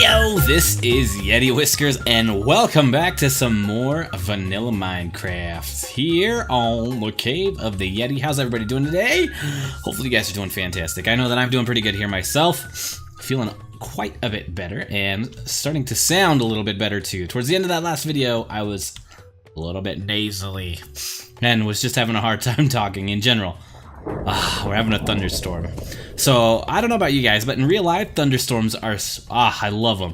Yo, this is YetiWhiskers, and welcome back to some more vanilla Minecraft here on the Cave of the Yeti. How's everybody doing today? Hopefully you guys are doing fantastic. I know that I'm doing pretty good here myself. Feeling quite a bit better and starting to sound a little bit better too. Towards the end of that last video, I was a little bit nasally and was just having a hard time talking in general. We're having a thunderstorm. So, I don't know about you guys, but in real life, thunderstorms are, I love them.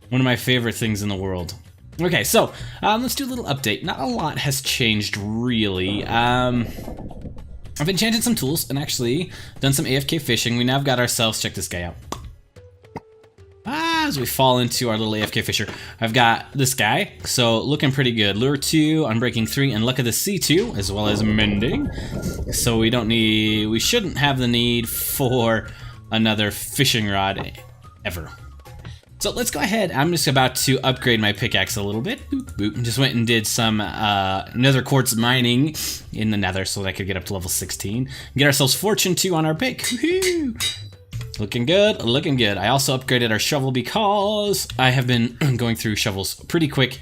One of my favorite things in the world. Okay, so, let's do a little update. Not a lot has changed, really. I've enchanted some tools and actually done some AFK fishing. We now have got ourselves, check this guy out. As we fall into our little AFK fisher, I've got this guy, so looking pretty good. Lure 2, Unbreaking 3, and Luck of the Sea 2, as well as Mending. So we shouldn't have the need for another fishing rod ever. So let's go ahead. I'm just about to upgrade my pickaxe a little bit. Boop, boop. Just went and did some nether quartz mining in the nether so that I could get up to level 16. Get ourselves Fortune 2 on our pick. Woohoo! Looking good, looking good. I also upgraded our shovel because I have been going through shovels pretty quick,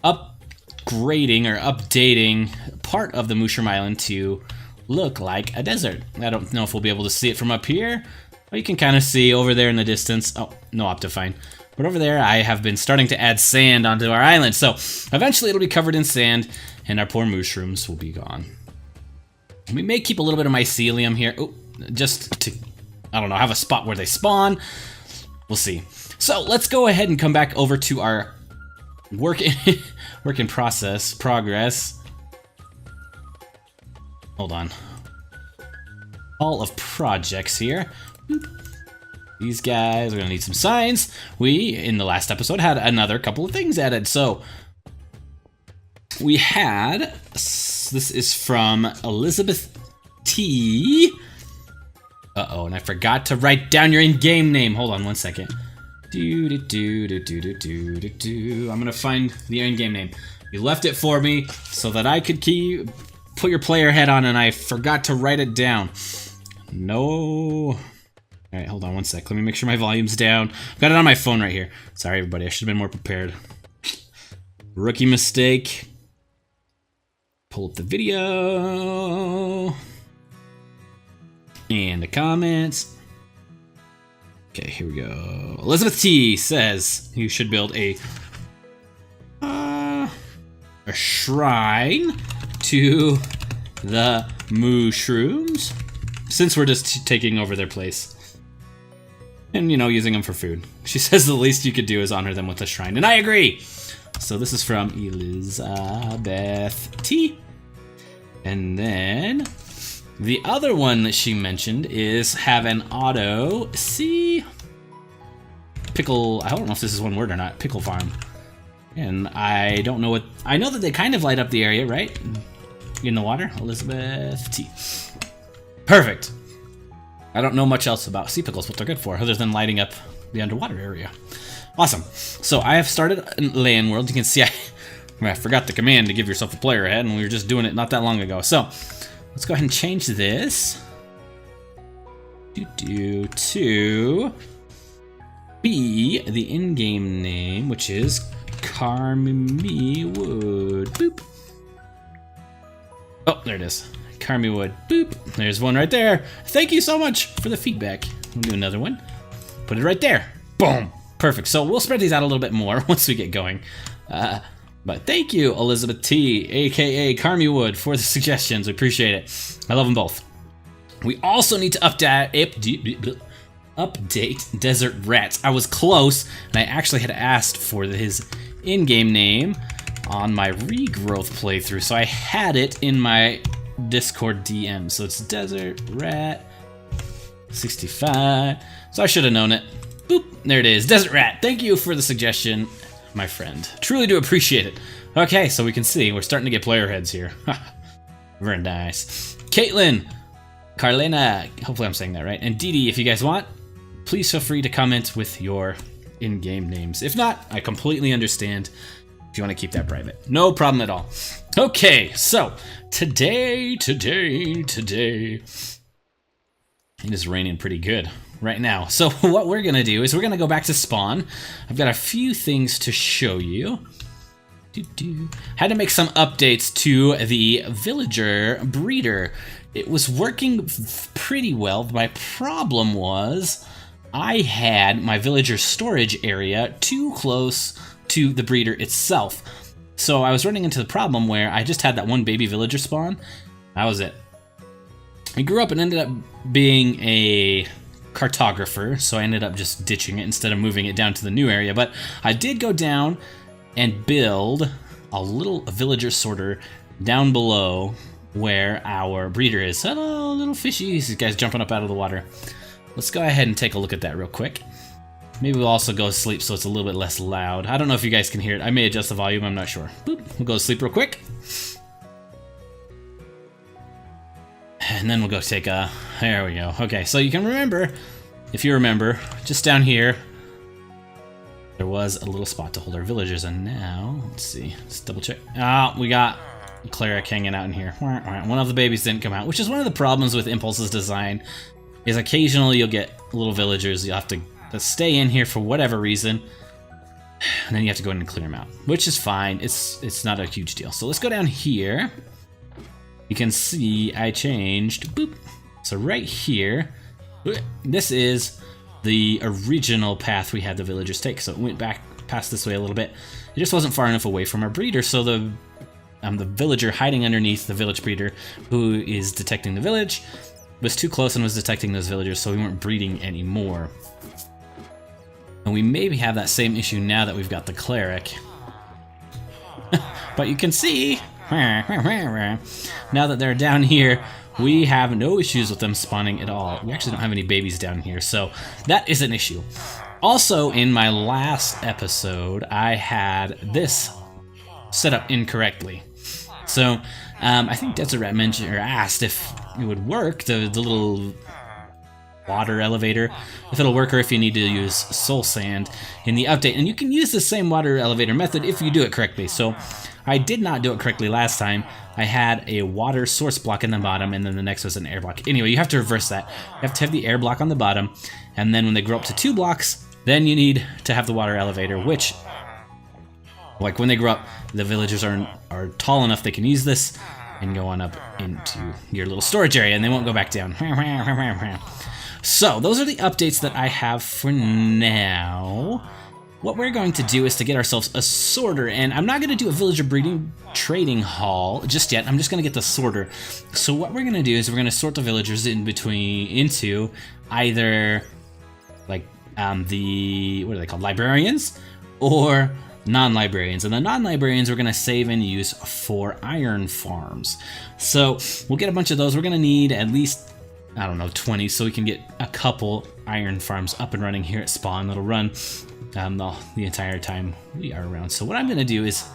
upgrading or updating part of the Mushroom Island to look like a desert. I don't know if we'll be able to see it from up here, but you can kind of see over there in the distance. Oh, no Optifine. But over there, I have been starting to add sand onto our island, so eventually it'll be covered in sand, and our poor mushrooms will be gone. We may keep a little bit of mycelium here, just to, I don't know, have a spot where they spawn. We'll see. So let's go ahead and come back over to our work in progress. Hold on. All of projects here. Boop. These guys are gonna need some signs. We, in the last episode, had another couple of things added. So we had, this is from Elizabeth T. Uh-oh, and I forgot to write down your in-game name. Hold on one second. I'm gonna find the in-game name. You left it for me so that I could put your player head on, and I forgot to write it down. No. All right, hold on one sec. Let me make sure my volume's down. I've got it on my phone right here. Sorry, everybody. I should have been more prepared. Rookie mistake. Pull up the video. And the comments. Okay, here we go. Elizabeth T says you should build a shrine to the mushrooms, since we're just taking over their place and, you know, using them for food. She says the least you could do is honor them with a shrine, and I agree. So this is from Elizabeth T. And then the other one that she mentioned is have an auto pickle. I don't know if this is one word or not. Pickle farm. And I don't know what. I know that they kind of light up the area, right? In the water. Elizabeth T. Perfect. I don't know much else about sea pickles, what they're good for, other than lighting up the underwater area. Awesome. So I have started Land World. You can see I forgot the command to give yourself a player head, and we were just doing it not that long ago. So let's go ahead and change this to be the in-game name, which is Carmywood. Boop. Oh, there it is. Carmywood. Boop. There's one right there. Thank you so much for the feedback. We'll do another one. Put it right there. Boom. Perfect. So we'll spread these out a little bit more once we get going. But thank you, Elizabeth T, aka Carmywood, for the suggestions. We appreciate it. I love them both. We also need to update Desert Rats. I was close, and I actually had asked for his in-game name on my regrowth playthrough, so I had it in my Discord DM. So it's Desert Rat 65. So I should have known it. Boop, there it is. Desert Rat. Thank you for the suggestion, my friend. Truly do appreciate it. Okay, so we can see we're starting to get player heads here. Very nice. Caitlin, Carlena, hopefully I'm saying that right, and Dee Dee, if you guys want, please feel free to comment with your in-game names. If not, I completely understand if you want to keep that private. No problem at all. Okay, so today, It is raining pretty good right now. So what we're going to do is we're going to go back to spawn. I've got a few things to show you. Had to make some updates to the villager breeder. It was working pretty well. My problem was I had my villager storage area too close to the breeder itself. So I was running into the problem where I just had that one baby villager spawn. That was it. I grew up and ended up being a cartographer, so I ended up just ditching it instead of moving it down to the new area. But I did go down and build a little villager sorter down below where our breeder is. Hello, little fishies. These guys jumping up out of the water. Let's go ahead and take a look at that real quick. Maybe we'll also go to sleep so it's a little bit less loud. I don't know if you guys can hear it. I may adjust the volume, I'm not sure. Boop. We'll go to sleep real quick. And then we'll go take a... There we go. Okay, so you can remember, if you remember, just down here, there was a little spot to hold our villagers. And now, let's see. Let's double check. Ah, we got a cleric hanging out in here. One of the babies didn't come out, which is one of the problems with Impulse's design, is occasionally you'll get little villagers. You'll have to stay in here for whatever reason, and then you have to go in and clear them out, which is fine. It's not a huge deal. So let's go down here. You can see I changed. Boop. So right here, this is the original path we had the villagers take. So it went back past this way a little bit. It just wasn't far enough away from our breeder. So the villager hiding underneath the village breeder, who is detecting the village, was too close and was detecting those villagers, so we weren't breeding anymore. And we maybe have that same issue now that we've got the cleric. But you can see, now that they're down here, we have no issues with them spawning at all. We actually don't have any babies down here, so that is an issue. Also, in my last episode, I had this set up incorrectly. So, I think Deseret mentioned or asked if it would work, the little water elevator, if it'll work, or if you need to use soul sand in the update. And you can use the same water elevator method if you do it correctly. So I did not do it correctly last time. I had a water source block in the bottom, and then the next was an air block. Anyway, you have to reverse that. You have to have the air block on the bottom, and then when they grow up to 2 blocks, then you need to have the water elevator, which, like when they grow up, the villagers are tall enough they can use this and go on up into your little storage area, and they won't go back down. So, those are the updates that I have for now. What we're going to do is to get ourselves a sorter, and I'm not going to do a villager breeding trading hall just yet. I'm just going to get the sorter. So what we're going to do is we're going to sort the villagers into either like the, what are they called, librarians, or non-librarians. And the non-librarians we're going to save and use for iron farms. So we'll get a bunch of those. We're going to need at least, I don't know, 20, so we can get a couple iron farms up and running here at spawn. That'll run the entire time we are around. So what I'm going to do is,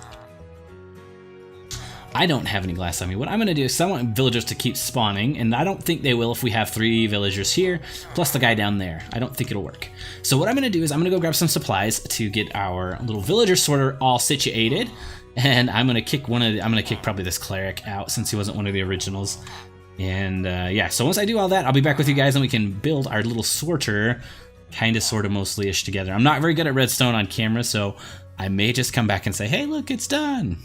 I don't have any glass on me. What I'm going to do is I want villagers to keep spawning, and I don't think they will if we have 3 villagers here, plus the guy down there. I don't think it'll work. So what I'm going to do is I'm going to go grab some supplies to get our little villager sorter all situated, and I'm going to kick probably this cleric out since he wasn't one of the originals. And yeah, so once I do all that, I'll be back with you guys and we can build our little sorter kind of sort of mostly-ish together. I'm not very good at redstone on camera, so I may just come back and say, hey, look, it's done.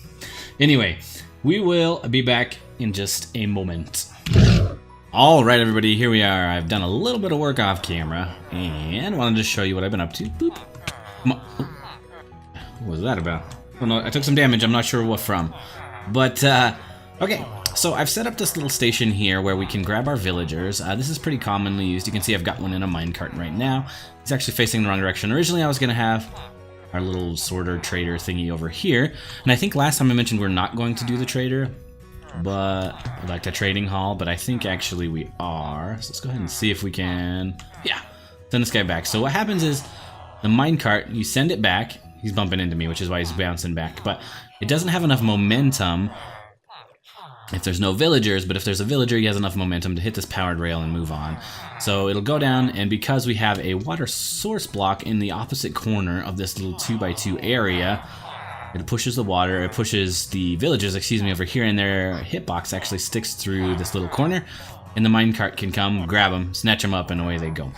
Anyway, we will be back in just a moment. All right, everybody, here we are. I've done a little bit of work off camera and wanted to show you what I've been up to. Boop. What was that about? Oh, no, I took some damage. I'm not sure what from. But, okay. So I've set up this little station here where we can grab our villagers. This is pretty commonly used. You can see I've got one in a minecart right now. It's actually facing the wrong direction. Originally I was going to have our little sorter trader thingy over here. And I think last time I mentioned we're not going to do the trader, but like the trading hall, but I think actually we are. So let's go ahead and see if we can, yeah, send this guy back. So what happens is the minecart, you send it back. He's bumping into me, which is why he's bouncing back, but it doesn't have enough momentum if there's no villagers, but if there's a villager, he has enough momentum to hit this powered rail and move on. So it'll go down, and because we have a water source block in the opposite corner of this little 2x2 area, it pushes the water, it pushes the villagers, excuse me, over here, and their hitbox actually sticks through this little corner, and the minecart can come, grab them, snatch them up, and away they go.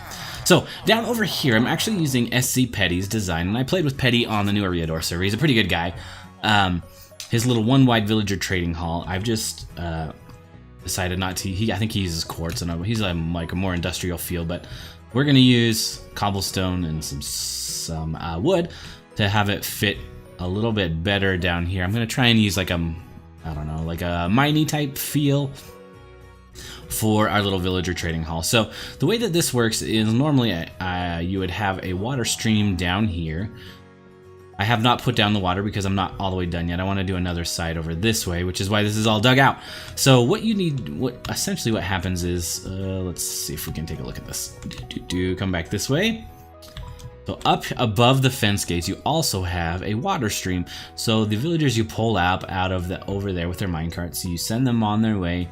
So down over here, I'm actually using SC Petty's design, and I played with Petty on the new Ariador server. He's a pretty good guy. His little one-wide villager trading hall, I've just decided not to. I think he uses quartz, and he's like a more industrial feel, but we're gonna use cobblestone and some wood to have it fit a little bit better down here. I'm gonna try and use like a, I don't know, like a miney type feel for our little villager trading hall. So the way that this works is normally you would have a water stream down here. I have not put down the water because I'm not all the way done yet. I want to do another side over this way, which is why this is all dug out. So what you need, essentially what happens is, let's see if we can take a look at this. Come back this way. So up above the fence gates, you also have a water stream. So the villagers you pull out of over there with their minecarts, you send them on their way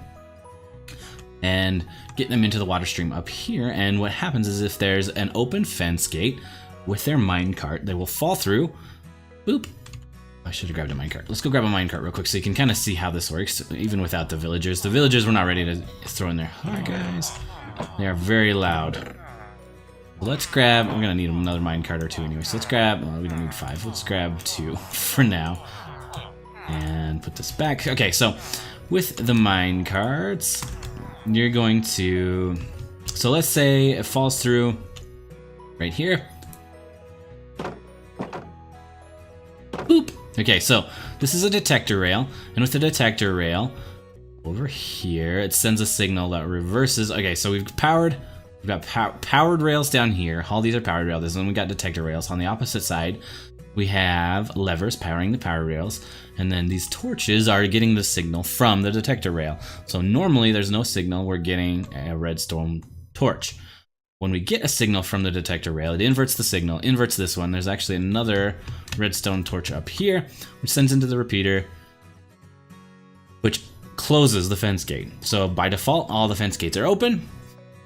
and get them into the water stream up here. And what happens is if there's an open fence gate with their minecart, they will fall through. Boop. I should have grabbed a minecart. Let's go grab a minecart real quick so you can kind of see how this works, even without the villagers. The villagers were not ready to throw in there. Hi, guys. They are very loud. Let's grab, we're going to need another minecart or two anyway. So let's grab, well, we don't need 5. Let's grab 2 for now. And put this back. Okay, so with the minecarts, you're going to, so let's say it falls through right here. Boop. Okay, so this is a detector rail, and with the detector rail over here, it sends a signal that reverses. Okay, so we've got powered rails down here. All these are powered rails, and we got detector rails. On the opposite side, we have levers powering the power rails, and then these torches are getting the signal from the detector rail. So normally there's no signal, we're getting a redstone torch. When we get a signal from the detector rail, it inverts the signal, inverts this one. There's actually another redstone torch up here, which sends into the repeater, which closes the fence gate. So by default, all the fence gates are open.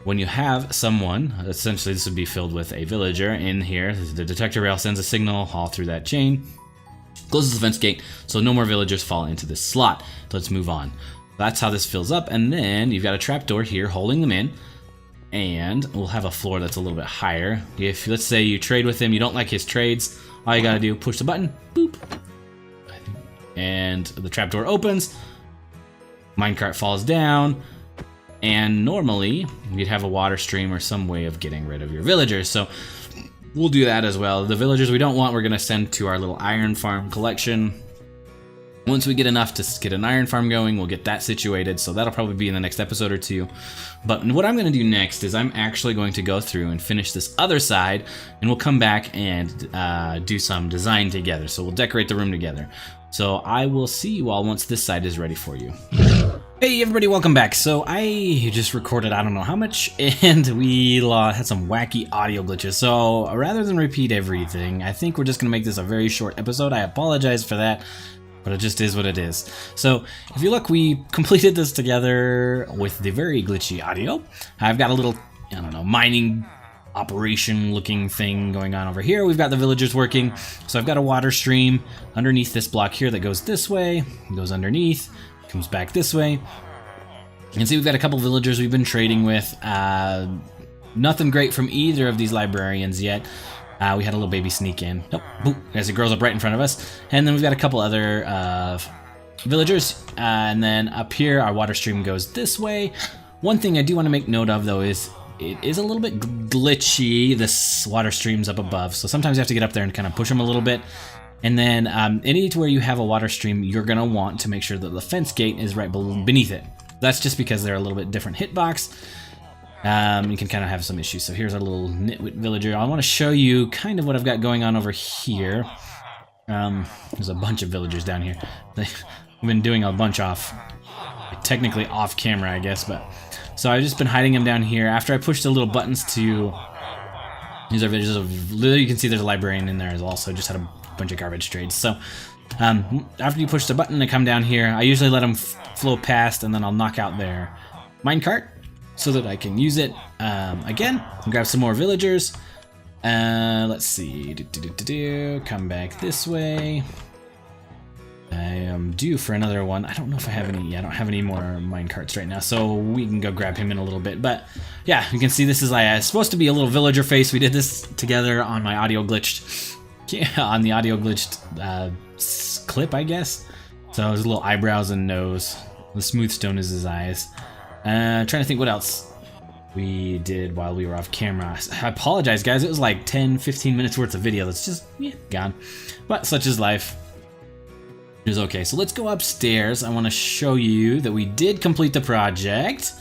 When you have someone, essentially this would be filled with a villager in here, the detector rail sends a signal all through that chain, closes the fence gate, so no more villagers fall into this slot. Let's move on. That's how this fills up, and then you've got a trapdoor here holding them in. And we'll have a floor that's a little bit higher. If, let's say, you trade with him, you don't like his trades, all you gotta do, push the button, boop, and the trapdoor opens, minecart falls down, and normally you'd have a water stream or some way of getting rid of your villagers. So we'll do that as well. The villagers we don't want, we're gonna send to our little iron farm collection. Once we get enough to get an iron farm going, we'll get that situated, so that'll probably be in the next episode or 2. But what I'm going to do next is I'm actually going to go through and finish this other side, and we'll come back and do some design together. So we'll decorate the room together. So I will see you all once this side is ready for you. Hey everybody, welcome back. So I just recorded I don't know how much, and we had some wacky audio glitches. So rather than repeat everything, I think we're just going to make this a very short episode. I apologize for that, but it just is what it is. So if you look, we completed this together with the very glitchy audio. I've got a little, I don't know, mining operation looking thing going on over here. We've got the villagers working. So I've got a water stream underneath this block here that goes this way, goes underneath, comes back this way. You can see we've got a couple villagers we've been trading with. Nothing great from either of these librarians yet. We had a little baby sneak in. Nope, boop, as it grows up right in front of us. And then we've got a couple other villagers. And then up here, our water stream goes this way. One thing I do want to make note of, though, is it is a little bit glitchy, this water stream's up above. So sometimes you have to get up there and kind of push them a little bit. And then anywhere you have a water stream, you're going to want to make sure that the fence gate is right beneath it. That's just because they're a little bit different hitbox. You can kind of have some issues. So here's our little nitwit villager. I want to show you kind of what I've got going on over here. There's a bunch of villagers down here. We've been doing a bunch technically off camera, I guess, but so I've just been hiding them down here. After I pushed the little buttons to, these are villagers. You can see there's a librarian in there as well. So I just had a bunch of garbage trades. So after you push the button to come down here, I usually let them flow past, and then I'll knock out their minecart, so that I can use it again and grab some more villagers. Let's see, come back this way. I am due for another one. I don't know if I have any. Yeah, I don't have any more mine carts right now, so we can go grab him in a little bit. But yeah, you can see this is like supposed to be a little villager face. We did this together on my audio glitched, on the audio glitched clip, I guess. So his little eyebrows and nose. The smooth stone is his eyes. Trying to think what else we did while we were off camera. I apologize, guys. It was like 10-15 minutes worth of video that's just gone. But such is life. It was okay. So let's go upstairs. I want to show you that we did complete the project.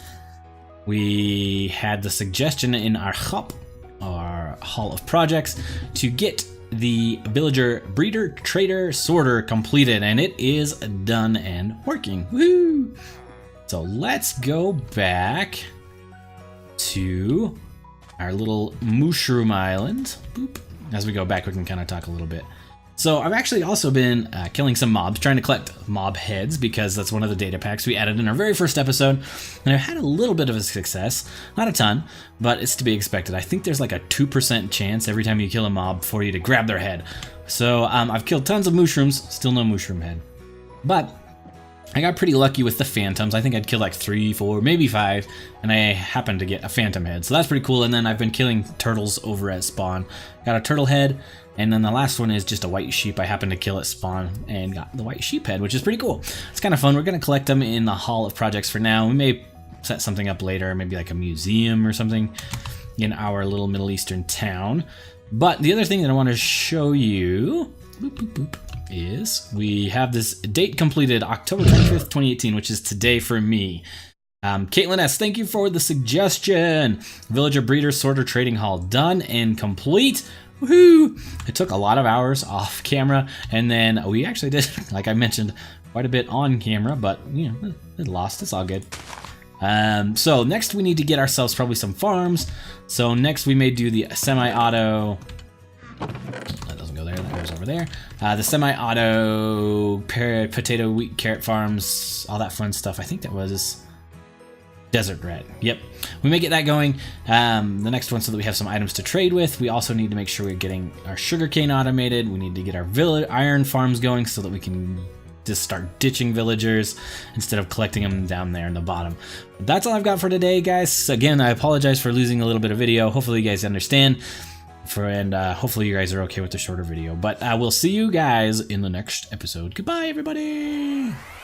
We had the suggestion in our hub, our hall of projects, to get the villager breeder trader sorter completed, and it is done and working. Woo! So let's go back to our little mushroom island. Boop. As we go back, we can kind of talk a little bit. So I've actually also been killing some mobs, trying to collect mob heads, because that's one of the data packs we added in our very first episode. And I've had a little bit of a success, not a ton, but it's to be expected. I think there's like a 2% chance every time you kill a mob for you to grab their head. So I've killed tons of mushrooms, still no mushroom head. But I got pretty lucky with the phantoms. I think I'd kill like 3, 4, maybe 5, and I happened to get a phantom head. So that's pretty cool. And then I've been killing turtles over at spawn. Got a turtle head, and then the last one is just a white sheep I happened to kill at spawn and got the white sheep head, which is pretty cool. It's kind of fun. We're going to collect them in the Hall of Projects for now. We may set something up later, maybe like a museum or something in our little Middle Eastern town. But the other thing that I want to show you is we have this date completed, October 25th, 2018, which is today for me. Caitlin S., thank you for the suggestion. Villager Breeder Sorter Trading Hall done and complete. Woohoo! It took a lot of hours off camera, and then we actually did, like I mentioned, quite a bit on camera, but you know, it lost. It's all good. So next we need to get ourselves probably some farms. So next we may do the semi-auto. That doesn't go there. That goes over there. The semi-auto potato, wheat, carrot farms, all that fun stuff. I think that was Desert Rat. Yep. We may get that going. The next one so that we have some items to trade with. We also need to make sure we're getting our sugarcane automated. We need to get our iron farms going so that we can just start ditching villagers instead of collecting them down there in the bottom. But that's all I've got for today, guys. Again, I apologize for losing a little bit of video. Hopefully you guys understand. And hopefully you guys are okay with the shorter video. But I will see you guys in the next episode. Goodbye, everybody!